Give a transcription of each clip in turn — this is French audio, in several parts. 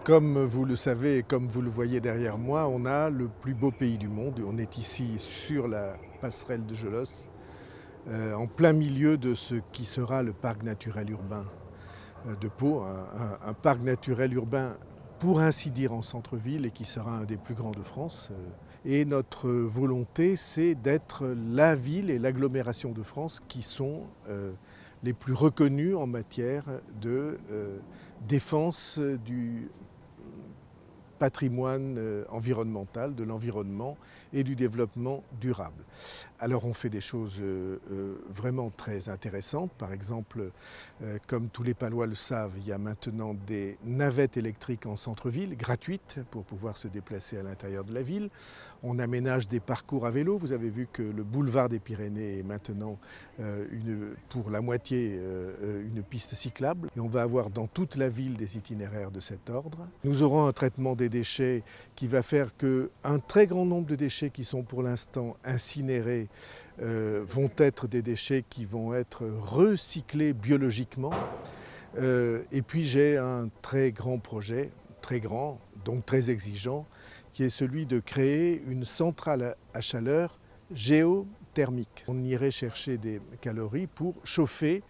Comme vous le savez et comme vous le voyez derrière moi, on a le plus beau pays du monde. On est ici sur la passerelle de Gelos, en plein milieu de ce qui sera le parc naturel urbain de Pau, un parc naturel urbain pour ainsi dire en centre-ville et qui sera un des plus grands de France. Et notre volonté, c'est d'être la ville et l'agglomération de France qui sont les plus reconnues en matière de défense du patrimoine environnemental, de l'environnement et du développement durable. Alors on fait des choses vraiment très intéressantes. Par exemple, comme tous les Palois le savent, il y a maintenant des navettes électriques en centre-ville, gratuites, pour pouvoir se déplacer à l'intérieur de la ville. On aménage des parcours à vélo. Vous avez vu que le boulevard des Pyrénées est maintenant pour la moitié une piste cyclable. Et on va avoir dans toute la ville des itinéraires de cet ordre. Nous aurons un traitement des déchets qui va faire qu'un très grand nombre de déchets qui sont pour l'instant incinérés vont être des déchets qui vont être recyclés biologiquement. Et puis j'ai un très grand projet, très grand, donc très exigeant, qui est celui de créer une centrale à chaleur géothermique. On irait chercher des calories pour chauffer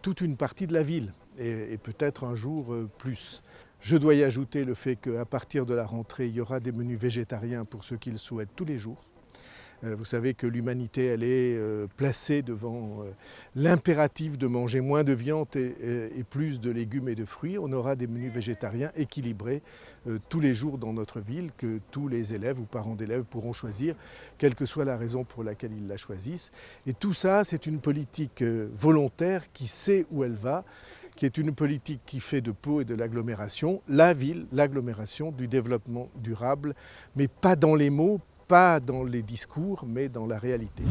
toute une partie de la ville et peut-être un jour plus. Je dois y ajouter le fait qu'à partir de la rentrée, il y aura des menus végétariens pour ceux qui le souhaitent tous les jours. Vous savez que l'humanité, elle est placée devant l'impératif de manger moins de viande et plus de légumes et de fruits. On aura des menus végétariens équilibrés tous les jours dans notre ville que tous les élèves ou parents d'élèves pourront choisir, quelle que soit la raison pour laquelle ils la choisissent. Et tout ça, c'est une politique volontaire qui sait où elle va, qui est une politique qui fait de Pau et de l'agglomération la ville, l'agglomération du développement durable, mais pas dans les mots, pas dans les discours, mais dans la réalité.